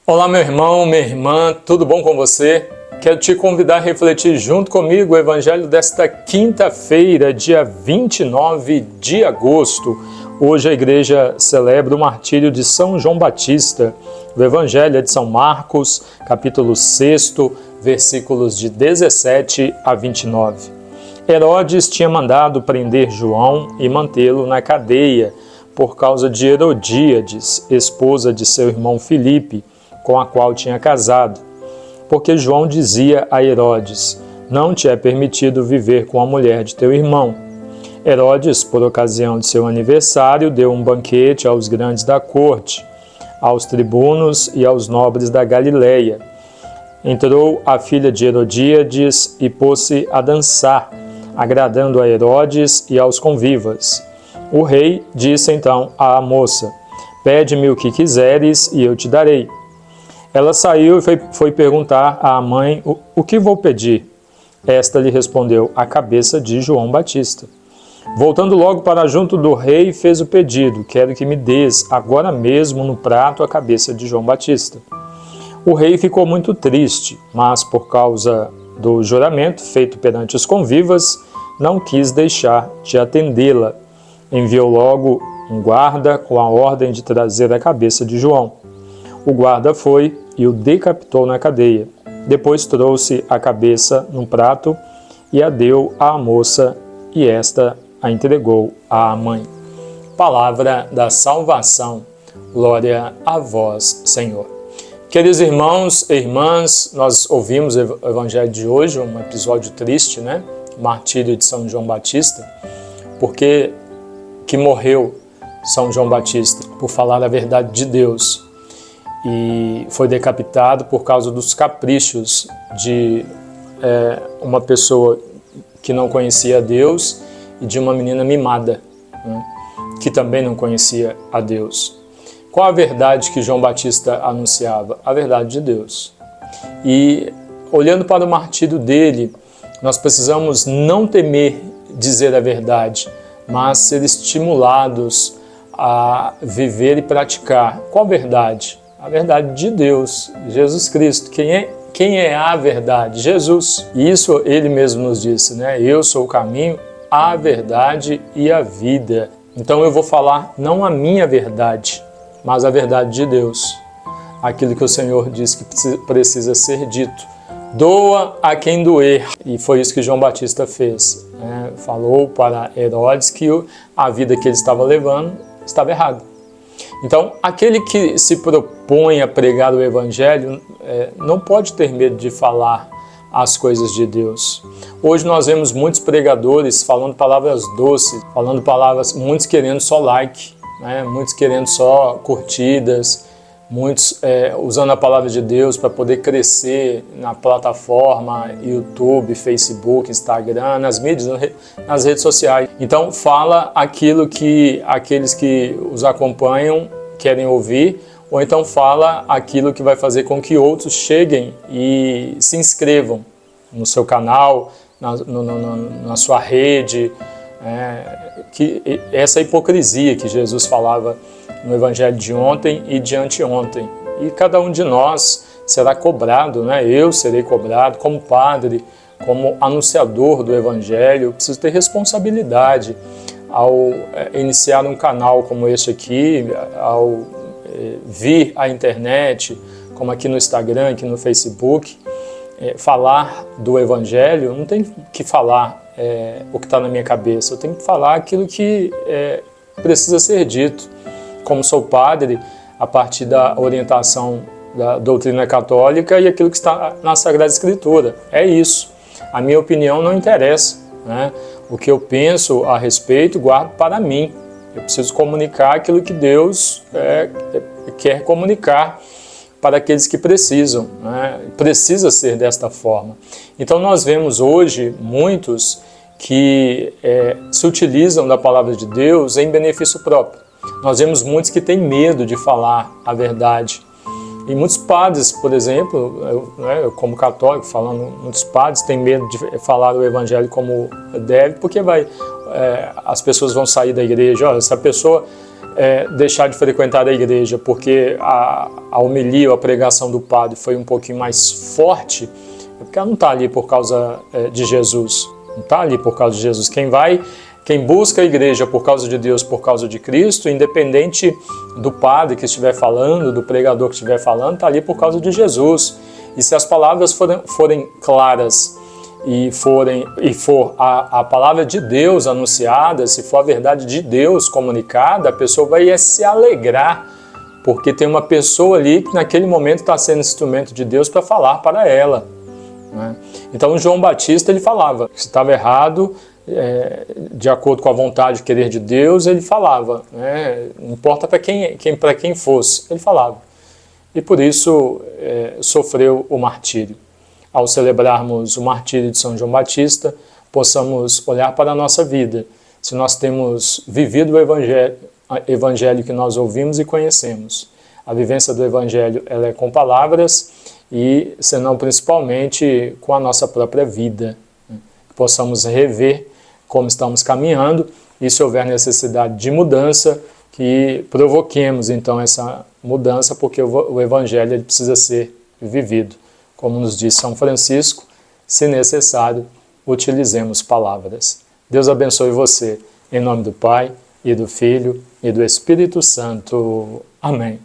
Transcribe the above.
Olá, meu irmão, minha irmã, tudo bom com você? Quero te convidar a refletir junto comigo o Evangelho desta quinta-feira, dia 29 de agosto. Hoje a igreja celebra o martírio de São João Batista. O Evangelho é de São Marcos, capítulo 6, versículos de 17 a 29. Herodes tinha mandado prender João e mantê-lo na cadeia por causa de Herodíades, esposa de seu irmão Filipe, com a qual tinha casado. Porque João dizia a Herodes: não te é permitido viver com a mulher de teu irmão. Herodes, por ocasião de seu aniversário, deu um banquete aos grandes da corte, aos tribunos e aos nobres da Galileia. Entrou a filha de Herodíades e pôs-se a dançar, agradando a Herodes e aos convivas. O rei disse então à moça: pede-me o que quiseres e eu te darei. Ela saiu e foi perguntar à mãe: o que vou pedir? Esta lhe respondeu: a cabeça de João Batista. Voltando logo para junto do rei, fez o pedido: quero que me des agora mesmo no prato a cabeça de João Batista. O rei ficou muito triste, mas por causa do juramento feito perante os convivas, não quis deixar de atendê-la. Enviou logo um guarda com a ordem de trazer a cabeça de João. O guarda foi e o decapitou na cadeia. Depois trouxe a cabeça num prato e a deu à moça, e esta a entregou à mãe. Palavra da salvação. Glória a vós, Senhor. Queridos irmãos e irmãs, nós ouvimos o Evangelho de hoje, um episódio triste, né? O martírio de São João Batista, porque que morreu São João Batista por falar a verdade de Deus. E foi decapitado por causa dos caprichos de uma pessoa que não conhecia a Deus e de uma menina mimada, né, que também não conhecia a Deus. Qual a verdade que João Batista anunciava? A verdade de Deus. E olhando para o martírio dele, nós precisamos não temer dizer a verdade, mas ser estimulados a viver e praticar. Qual verdade? A verdade de Deus, Jesus Cristo. Quem é a verdade? Jesus. E isso ele mesmo nos disse, né? Eu sou o caminho, a verdade e a vida. Então eu vou falar não a minha verdade, mas a verdade de Deus. Aquilo que o Senhor diz que precisa ser dito. Doa a quem doer. E foi isso que João Batista fez, né? Falou para Herodes que a vida que ele estava levando estava errada. Então, aquele que se propõe a pregar o Evangelho não pode ter medo de falar as coisas de Deus. Hoje nós vemos muitos pregadores falando palavras doces, falando palavras, muitos querendo só like, né? Muitos querendo só curtidas, muitos usando a palavra de Deus para poder crescer na plataforma YouTube, Facebook, Instagram, nas mídias, nas redes sociais. Então fala aquilo que aqueles que os acompanham querem ouvir, ou então fala aquilo que vai fazer com que outros cheguem e se inscrevam no seu canal, na sua rede. Que essa hipocrisia que Jesus falava no Evangelho de ontem e de anteontem. E cada um de nós será cobrado, né? Eu serei cobrado como padre, como anunciador do Evangelho. Eu preciso ter responsabilidade ao iniciar um canal como este aqui, ao vir à internet, como aqui no Instagram, aqui no Facebook, falar do Evangelho. Não tem que falar o que está na minha cabeça, eu tenho que falar aquilo que precisa ser dito. Como sou padre, a partir da orientação da doutrina católica e aquilo que está na Sagrada Escritura. É isso. A minha opinião não interessa, né? O que eu penso a respeito, guardo para mim. Eu preciso comunicar aquilo que Deus quer comunicar para aqueles que precisam, né? Precisa ser desta forma. Então nós vemos hoje muitos que se utilizam da palavra de Deus em benefício próprio. Nós vemos muitos que têm medo de falar a verdade. E muitos padres, por exemplo, eu como católico falando, muitos padres têm medo de falar o Evangelho como deve, porque as pessoas vão sair da igreja. Olha, essa pessoa deixar de frequentar a igreja porque a homilia ou a pregação do padre foi um pouquinho mais forte, é porque ela não está ali por causa de Jesus. Não está ali por causa de Jesus. Quem busca a igreja por causa de Deus, por causa de Cristo, independente do padre que estiver falando, do pregador que estiver falando, está ali por causa de Jesus. E se as palavras forem claras e for a palavra de Deus anunciada, se for a verdade de Deus comunicada, a pessoa vai se alegrar, porque tem uma pessoa ali que naquele momento está sendo instrumento de Deus para falar para ela. Né? Então João Batista ele falava que se estava errado, de acordo com a vontade e querer de Deus, ele falava, né? Não importa para quem fosse, ele falava. E por isso sofreu o martírio. Ao celebrarmos o martírio de São João Batista, possamos olhar para a nossa vida, se nós temos vivido o evangelho que nós ouvimos e conhecemos. A vivência do evangelho ela é com palavras e, senão principalmente, com a nossa própria vida. Possamos rever como estamos caminhando e, se houver necessidade de mudança, que provoquemos então essa mudança, porque o evangelho ele precisa ser vivido. Como nos diz São Francisco, se necessário, utilizemos palavras. Deus abençoe você, em nome do Pai, e do Filho, e do Espírito Santo. Amém.